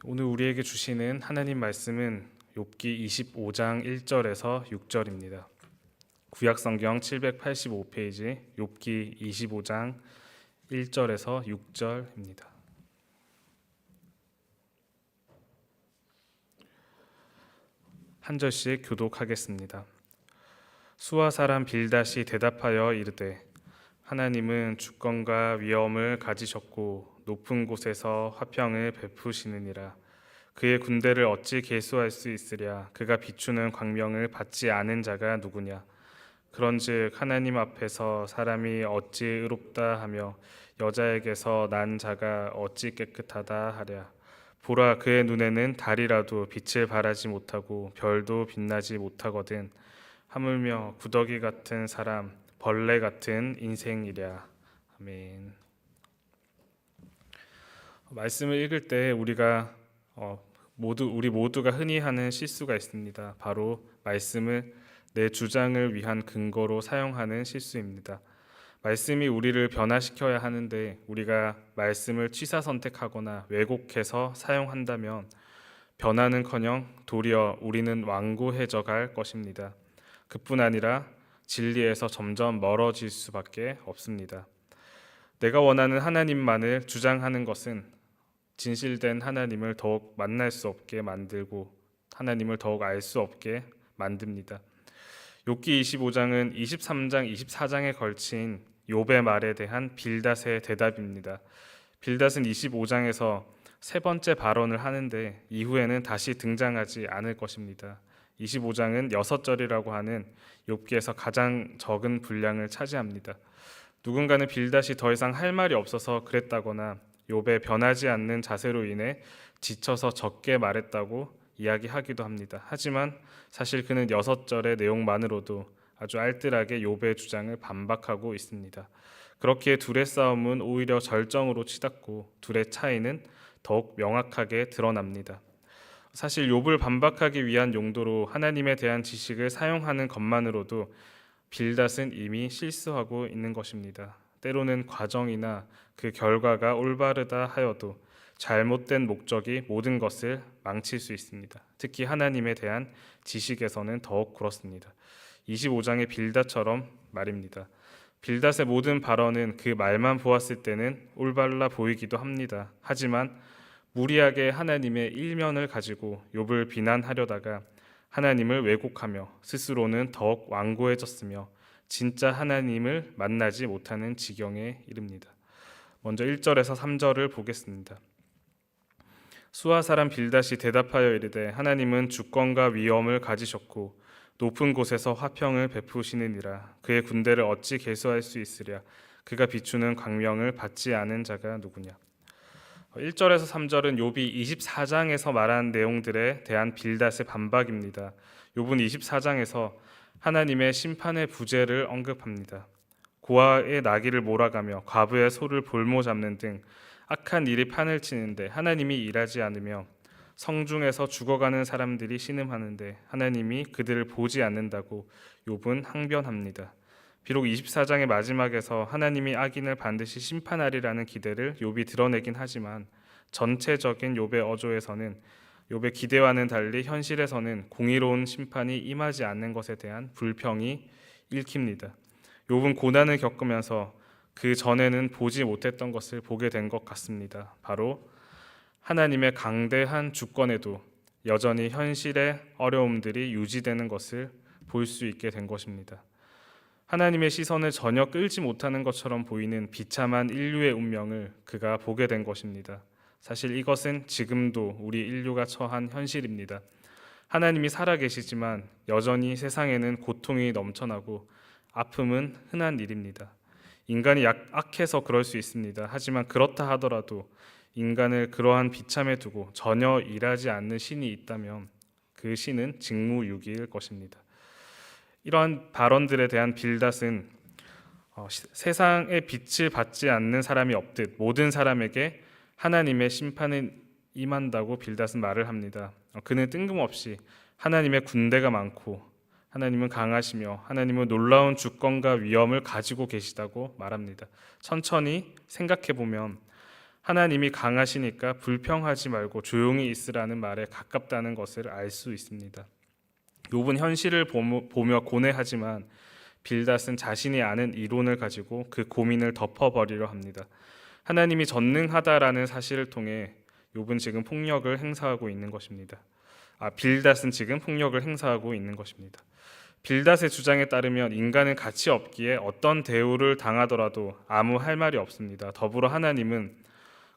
오늘 우리에게 주시는 하나님 말씀은 욥기 25장 1절에서 6절입니다. 구약 성경 785페이지 욥기 25장 1절에서 6절입니다. 한 절씩 교독하겠습니다. 수아 사람 빌닷이 대답하여 이르되 하나님은 주권과 위엄을 가지셨고 높은 곳에서 화평을 베푸시느니라. 그의 군대를 어찌 계수할 수 있으랴. 그가 비추는 광명을 받지 않은 자가 누구냐. 그런즉 하나님 앞에서 사람이 어찌 의롭다 하며 여자에게서 난 자가 어찌 깨끗하다 하랴. 보라, 그의 눈에는 달이라도 빛을 발하지 못하고 별도 빛나지 못하거든. 하물며 구더기 같은 사람, 벌레 같은 인생이랴. 아멘. 말씀을 읽을 때 우리 모두가 흔히 하는 실수가 있습니다. 바로 말씀을 내 주장을 위한 근거로 사용하는 실수입니다. 말씀이 우리를 변화시켜야 하는데 우리가 말씀을 취사 선택하거나 왜곡해서 사용한다면 변화는커녕 도리어 우리는 완고해져 갈 것입니다. 그뿐 아니라 진리에서 점점 멀어질 수밖에 없습니다. 내가 원하는 하나님만을 주장하는 것은 진실된 하나님을 더욱 만날 수 없게 만들고 하나님을 더욱 알 수 없게 만듭니다. 욥기 25장은 23장, 24장에 걸친 욥의 말에 대한 빌닷의 대답입니다. 빌닷은 25장에서 세 번째 발언을 하는데 이후에는 다시 등장하지 않을 것입니다. 25장은 6절이라고 하는 욥기에서 가장 적은 분량을 차지합니다. 누군가는 빌닷이 더 이상 할 말이 없어서 그랬다거나 욥의 변하지 않는 자세로 인해 지쳐서 적게 말했다고 이야기하기도 합니다. 하지만 사실 그는 6절의 내용만으로도 아주 알뜰하게 욥의 주장을 반박하고 있습니다. 그렇기에 둘의 싸움은 오히려 절정으로 치닫고 둘의 차이는 더욱 명확하게 드러납니다. 사실 욥을 반박하기 위한 용도로 하나님에 대한 지식을 사용하는 것만으로도 빌닷은 이미 실수하고 있는 것입니다. 때로는 과정이나 그 결과가 올바르다 하여도 잘못된 목적이 모든 것을 망칠 수 있습니다. 특히 하나님에 대한 지식에서는 더욱 그렇습니다. 25장의 빌닷처럼 말입니다. 빌닷의 모든 발언은 그 말만 보았을 때는 올바라 보이기도 합니다. 하지만 무리하게 하나님의 일면을 가지고 욥을 비난하려다가 하나님을 왜곡하며 스스로는 더욱 완고해졌으며 진짜 하나님을 만나지 못하는 지경에 이릅니다. 먼저 1절에서 3절을 보겠습니다. 수아 사람 빌닷이 대답하여 이르되 하나님은 주권과 위엄을 가지셨고 높은 곳에서 화평을 베푸시느니라. 그의 군대를 어찌 계수할 수 있으랴. 그가 비추는 광명을 받지 않은 자가 누구냐. 1절에서 3절은 욥이 24장에서 말한 내용들에 대한 빌닷의 반박입니다. 욥은 24장에서 하나님의 심판의 부재를 언급합니다. 고아의 나귀를 몰아가며 과부의 소를 볼모 잡는 등 악한 일이 판을 치는데 하나님이 일하지 않으며 성중에서 죽어가는 사람들이 신음하는데 하나님이 그들을 보지 않는다고 욥은 항변합니다. 비록 24장의 마지막에서 하나님이 악인을 반드시 심판하리라는 기대를 욥이 드러내긴 하지만 전체적인 욥의 어조에서는 욥의 기대와는 달리 현실에서는 공의로운 심판이 임하지 않는 것에 대한 불평이 읽힙니다. 욥은 고난을 겪으면서 그 전에는 보지 못했던 것을 보게 된 것 같습니다. 바로 하나님의 강대한 주권에도 여전히 현실의 어려움들이 유지되는 것을 볼 수 있게 된 것입니다. 하나님의 시선을 전혀 끌지 못하는 것처럼 보이는 비참한 인류의 운명을 그가 보게 된 것입니다. 사실 이것은 지금도 우리 인류가 처한 현실입니다. 하나님이 살아계시지만 여전히 세상에는 고통이 넘쳐나고 아픔은 흔한 일입니다. 인간이 악해서 그럴 수 있습니다. 하지만 그렇다 하더라도 인간을 그러한 비참에 두고 전혀 일하지 않는 신이 있다면 그 신은 직무유기일 것입니다. 이러한 발언들에 대한 빌닷은 세상의 빛을 받지 않는 사람이 없듯 모든 사람에게 하나님의 심판은 임한다고 빌닷은 말을 합니다. 그는 뜬금없이 하나님의 군대가 많고 하나님은 강하시며 하나님은 놀라운 주권과 위엄을 가지고 계시다고 말합니다. 천천히 생각해 보면 하나님이 강하시니까 불평하지 말고 조용히 있으라는 말에 가깝다는 것을 알 수 있습니다. 욥은 현실을 보며 고뇌하지만 빌닷은 자신이 아는 이론을 가지고 그 고민을 덮어버리려 합니다. 하나님이 전능하다라는 사실을 통해 욥은 지금 폭력을 행사하고 있는 것입니다. 빌닷은 지금 폭력을 행사하고 있는 것입니다. 빌닷의 주장에 따르면 인간은 가치 없기에 어떤 대우를 당하더라도 아무 할 말이 없습니다. 더불어 하나님은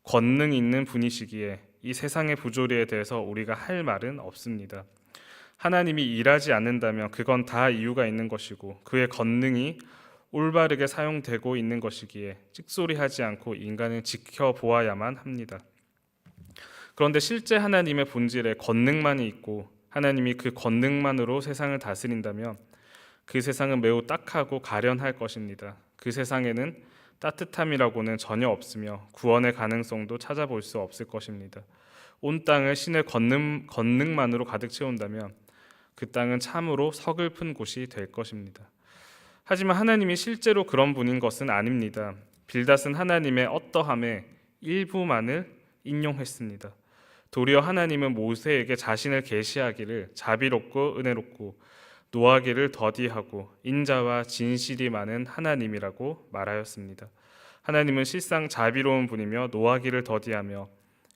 권능 있는 분이시기에 이 세상의 부조리에 대해서 우리가 할 말은 없습니다. 하나님이 일하지 않는다면 그건 다 이유가 있는 것이고 그의 권능이 올바르게 사용되고 있는 것이기에 찍소리하지 않고 인간은 지켜보아야만 합니다. 그런데 실제 하나님의 본질에 권능만이 있고 하나님이 그 권능만으로 세상을 다스린다면 그 세상은 매우 딱하고 가련할 것입니다. 그 세상에는 따뜻함이라고는 전혀 없으며 구원의 가능성도 찾아볼 수 없을 것입니다. 온 땅을 신의 권능만으로 가득 채운다면 그 땅은 참으로 서글픈 곳이 될 것입니다. 하지만 하나님이 실제로 그런 분인 것은 아닙니다. 빌닷은 하나님의 어떠함의 일부만을 인용했습니다. 도리어 하나님은 모세에게 자신을 계시하기를 자비롭고 은혜롭고 노하기를 더디하고 인자와 진실이 많은 하나님이라고 말하였습니다. 하나님은 실상 자비로운 분이며 노하기를 더디하며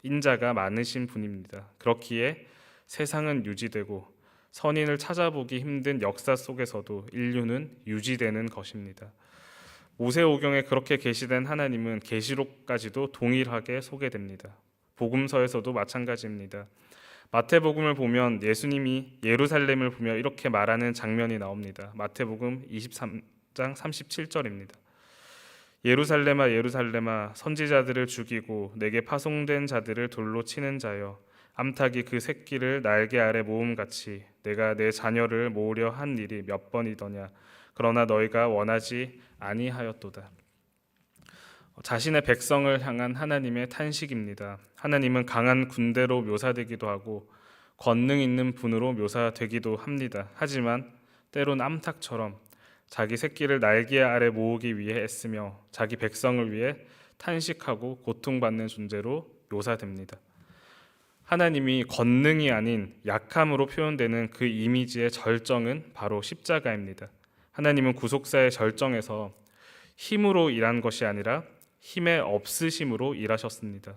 인자가 많으신 분입니다. 그렇기에 세상은 유지되고 선인을 찾아보기 힘든 역사 속에서도 인류는 유지되는 것입니다. 모세오경에 그렇게 계시된 하나님은 계시록까지도 동일하게 소개됩니다. 복음서에서도 마찬가지입니다. 마태복음을 보면 예수님이 예루살렘을 보며 이렇게 말하는 장면이 나옵니다. 마태복음 23장 37절입니다. 예루살렘아 예루살렘아 선지자들을 죽이고 내게 파송된 자들을 돌로 치는 자여 암탉이 그 새끼를 날개 아래 모음같이 내가 내 자녀를 모으려 한 일이 몇 번이더냐 그러나 너희가 원하지 아니하였도다. 자신의 백성을 향한 하나님의 탄식입니다. 하나님은 강한 군대로 묘사되기도 하고 권능 있는 분으로 묘사되기도 합니다. 하지만 때론 암탉처럼 자기 새끼를 날개 아래 모으기 위해 애쓰며 자기 백성을 위해 탄식하고 고통받는 존재로 묘사됩니다. 하나님이 권능이 아닌 약함으로 표현되는 그 이미지의 절정은 바로 십자가입니다. 하나님은 구속사의 절정에서 힘으로 일한 것이 아니라 힘의 없으심으로 일하셨습니다.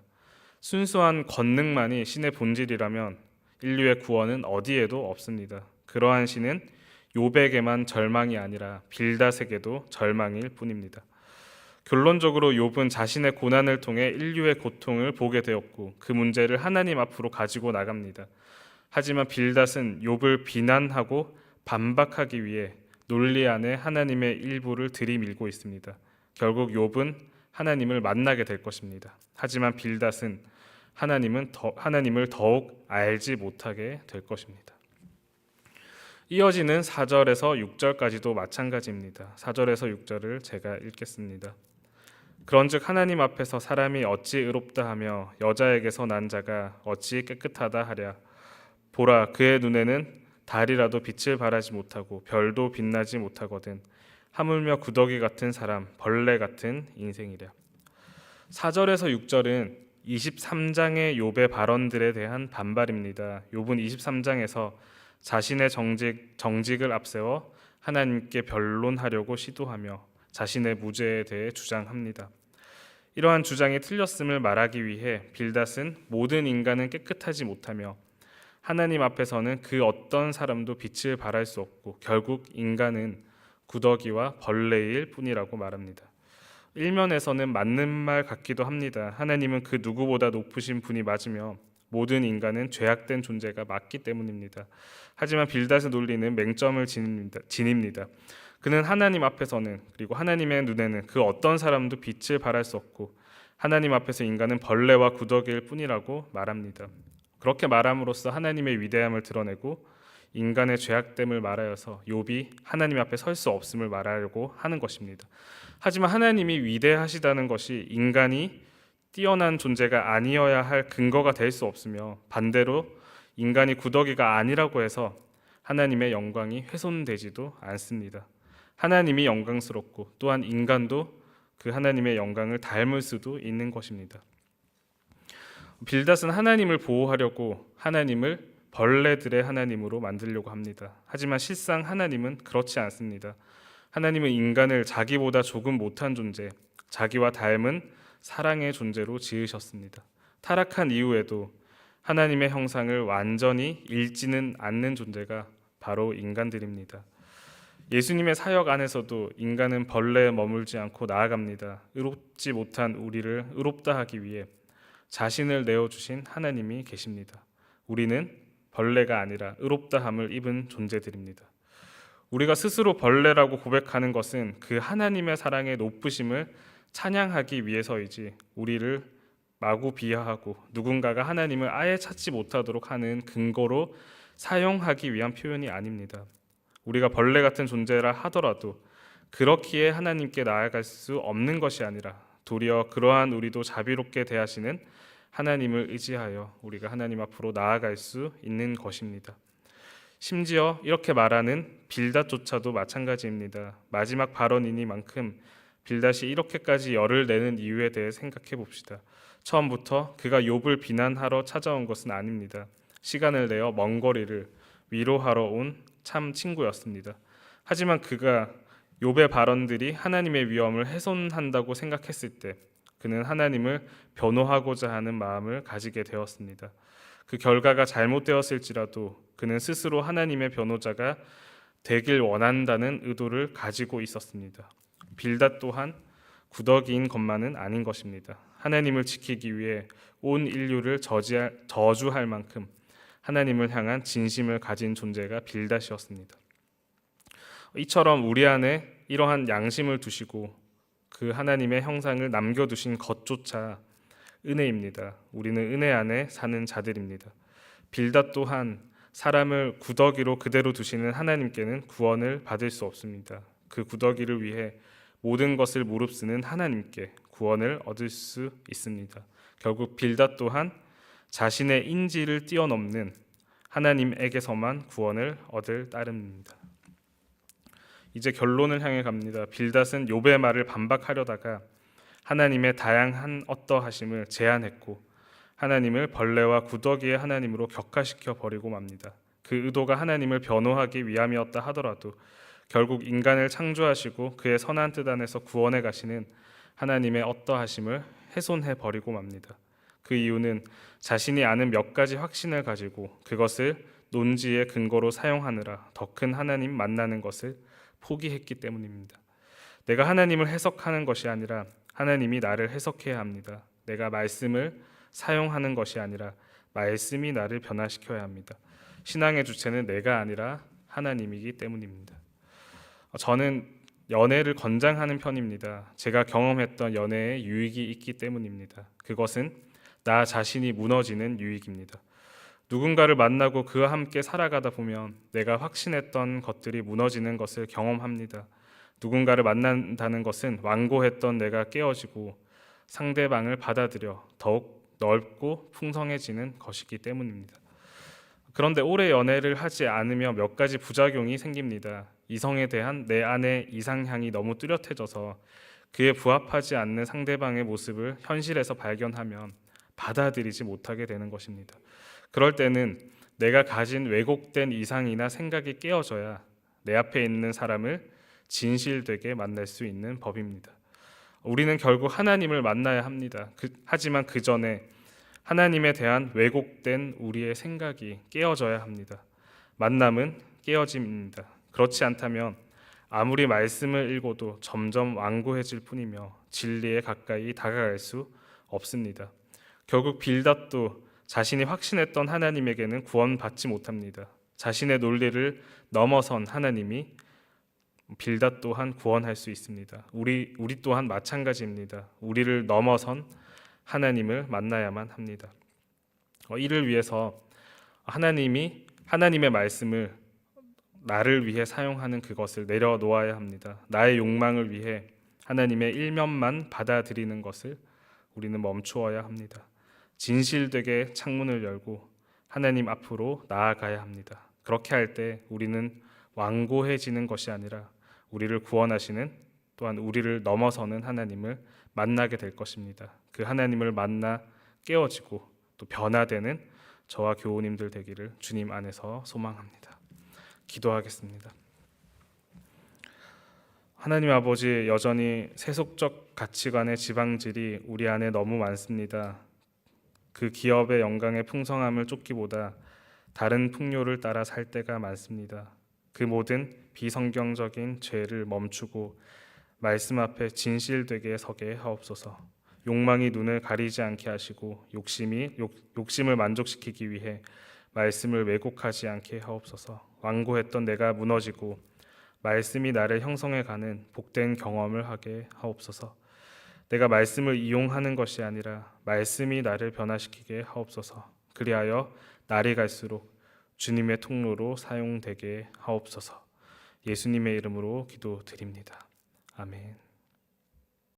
순수한 권능만이 신의 본질이라면 인류의 구원은 어디에도 없습니다. 그러한 신은 욥에게만 절망이 아니라 빌닷에게도 절망일 뿐입니다. 결론적으로 욥은 자신의 고난을 통해 인류의 고통을 보게 되었고 그 문제를 하나님 앞으로 가지고 나갑니다. 하지만 빌닷은 욥을 비난하고 반박하기 위해 논리 안에 하나님의 일부를 들이밀고 있습니다. 결국 욥은 하나님을 만나게 될 것입니다. 하지만 빌닷은 하나님을 더욱 알지 못하게 될 것입니다. 이어지는 4절에서 6절까지도 마찬가지입니다. 4절에서 6절을 제가 읽겠습니다. 그런즉 하나님 앞에서 사람이 어찌 의롭다 하며 여자에게서 난 자가 어찌 깨끗하다 하랴. 보라, 그의 눈에는 달이라도 빛을 발하지 못하고 별도 빛나지 못하거든. 하물며 구더기 같은 사람, 벌레 같은 인생이랴. 4절에서 6절은 23장의 욥의 발언들에 대한 반발입니다. 욥은 23장에서 자신의 정직을 앞세워 하나님께 변론하려고 시도하며 자신의 무죄에 대해 주장합니다. 이러한 주장이 틀렸음을 말하기 위해 빌닷은 모든 인간은 깨끗하지 못하며 하나님 앞에서는 그 어떤 사람도 빛을 발할 수 없고 결국 인간은 구더기와 벌레일 뿐이라고 말합니다. 일면에서는 맞는 말 같기도 합니다. 하나님은 그 누구보다 높으신 분이 맞으며 모든 인간은 죄악된 존재가 맞기 때문입니다. 하지만 빌닷의 논리는 맹점을 지닙니다. 그는 하나님 앞에서는 그리고 하나님의 눈에는 그 어떤 사람도 빛을 발할 수 없고 하나님 앞에서 인간은 벌레와 구더기일 뿐이라고 말합니다. 그렇게 말함으로써 하나님의 위대함을 드러내고 인간의 죄악됨을 말하여서 욥이 하나님 앞에 설 수 없음을 말하려고 하는 것입니다. 하지만 하나님이 위대하시다는 것이 인간이 뛰어난 존재가 아니어야 할 근거가 될 수 없으며 반대로 인간이 구더기가 아니라고 해서 하나님의 영광이 훼손되지도 않습니다. 하나님이 영광스럽고 또한 인간도 그 하나님의 영광을 닮을 수도 있는 것입니다. 빌닷은 하나님을 보호하려고 하나님을 벌레들의 하나님으로 만들려고 합니다. 하지만 실상 하나님은 그렇지 않습니다. 하나님은 인간을 자기보다 조금 못한 존재, 자기와 닮은 사랑의 존재로 지으셨습니다. 타락한 이후에도 하나님의 형상을 완전히 잃지는 않는 존재가 바로 인간들입니다. 예수님의 사역 안에서도 인간은 벌레에 머물지 않고 나아갑니다. 의롭지 못한 우리를 의롭다 하기 위해 자신을 내어주신 하나님이 계십니다. 우리는 벌레가 아니라 의롭다함을 입은 존재들입니다. 우리가 스스로 벌레라고 고백하는 것은 그 하나님의 사랑의 높으심을 찬양하기 위해서이지 우리를 마구 비하하고 누군가가 하나님을 아예 찾지 못하도록 하는 근거로 사용하기 위한 표현이 아닙니다. 우리가 벌레 같은 존재라 하더라도 그렇기에 하나님께 나아갈 수 없는 것이 아니라 도리어 그러한 우리도 자비롭게 대하시는 하나님을 의지하여 우리가 하나님 앞으로 나아갈 수 있는 것입니다. 심지어 이렇게 말하는 빌닷조차도 마찬가지입니다. 마지막 발언이니만큼 빌닷이 이렇게까지 열을 내는 이유에 대해 생각해 봅시다. 처음부터 그가 욥을 비난하러 찾아온 것은 아닙니다. 시간을 내어 먼 거리를 위로하러 온 참 친구였습니다. 하지만 그가 욥의 발언들이 하나님의 위엄을 훼손한다고 생각했을 때 그는 하나님을 변호하고자 하는 마음을 가지게 되었습니다. 그 결과가 잘못되었을지라도 그는 스스로 하나님의 변호자가 되길 원한다는 의도를 가지고 있었습니다. 빌닷 또한 구더기인 것만은 아닌 것입니다. 하나님을 지키기 위해 온 인류를 저주할 만큼 하나님을 향한 진심을 가진 존재가 빌닷이었습니다. 이처럼 우리 안에 이러한 양심을 두시고 그 하나님의 형상을 남겨두신 것조차 은혜입니다. 우리는 은혜 안에 사는 자들입니다. 빌닷 또한 사람을 구더기로 그대로 두시는 하나님께는 구원을 받을 수 없습니다. 그 구더기를 위해 모든 것을 무릅쓰는 하나님께 구원을 얻을 수 있습니다. 결국 빌닷 또한 자신의 인지를 뛰어넘는 하나님에게서만 구원을 얻을 따름입니다. 이제 결론을 향해 갑니다. 빌닷은 욥의 말을 반박하려다가 하나님의 다양한 어떠하심을 제안했고 하나님을 벌레와 구더기의 하나님으로 격화시켜 버리고 맙니다. 그 의도가 하나님을 변호하기 위함이었다 하더라도 결국 인간을 창조하시고 그의 선한 뜻 안에서 구원해 가시는 하나님의 어떠하심을 훼손해 버리고 맙니다. 그 이유는 자신이 아는 몇 가지 확신을 가지고 그것을 논지의 근거로 사용하느라 더 큰 하나님 만나는 것을 포기했기 때문입니다. 내가 하나님을 해석하는 것이 아니라 하나님이 나를 해석해야 합니다. 내가 말씀을 사용하는 것이 아니라 말씀이 나를 변화시켜야 합니다. 신앙의 주체는 내가 아니라 하나님이기 때문입니다. 저는 연애를 권장하는 편입니다. 제가 경험했던 연애에 유익이 있기 때문입니다. 그것은 나 자신이 무너지는 유익입니다. 누군가를 만나고 그와 함께 살아가다 보면 내가 확신했던 것들이 무너지는 것을 경험합니다. 누군가를 만난다는 것은 완고했던 내가 깨어지고 상대방을 받아들여 더욱 넓고 풍성해지는 것이기 때문입니다. 그런데 오래 연애를 하지 않으며 몇 가지 부작용이 생깁니다. 이성에 대한 내 안의 이상향이 너무 뚜렷해져서 그에 부합하지 않는 상대방의 모습을 현실에서 발견하면 받아들이지 못하게 되는 것입니다. 그럴 때는 내가 가진 왜곡된 이상이나 생각이 깨어져야 내 앞에 있는 사람을 진실되게 만날 수 있는 법입니다. 우리는 결국 하나님을 만나야 합니다. 하지만 그 전에 하나님에 대한 왜곡된 우리의 생각이 깨어져야 합니다. 만남은 깨어짐입니다. 그렇지 않다면 아무리 말씀을 읽어도 점점 완고해질 뿐이며 진리에 가까이 다가갈 수 없습니다. 결국 빌닷도 자신이 확신했던 하나님에게는 구원받지 못합니다. 자신의 논리를 넘어선 하나님이 빌닷 또한 구원할 수 있습니다. 우리 또한 마찬가지입니다. 우리를 넘어선 하나님을 만나야만 합니다. 이를 위해서 하나님의 말씀을 나를 위해 사용하는 그것을 내려놓아야 합니다. 나의 욕망을 위해 하나님의 일면만 받아들이는 것을 우리는 멈추어야 합니다. 진실되게 창문을 열고 하나님 앞으로 나아가야 합니다. 그렇게 할 때 우리는 완고해지는 것이 아니라 우리를 구원하시는 또한 우리를 넘어서는 하나님을 만나게 될 것입니다. 그 하나님을 만나 깨어지고 또 변화되는 저와 교우님들 되기를 주님 안에서 소망합니다. 기도하겠습니다. 하나님 아버지, 여전히 세속적 가치관의 지방질이 우리 안에 너무 많습니다. 그 기업의 영광의 풍성함을 쫓기보다 다른 풍요를 따라 살 때가 많습니다. 그 모든 비성경적인 죄를 멈추고 말씀 앞에 진실되게 서게 하옵소서. 욕망이 눈을 가리지 않게 하시고 욕심을 만족시키기 위해 말씀을 왜곡하지 않게 하옵소서. 완고했던 내가 무너지고 말씀이 나를 형성해가는 복된 경험을 하게 하옵소서. 내가 말씀을 이용하는 것이 아니라 말씀이 나를 변화시키게 하옵소서. 그리하여 날이 갈수록 주님의 통로로 사용되게 하옵소서. 예수님의 이름으로 기도드립니다. 아멘.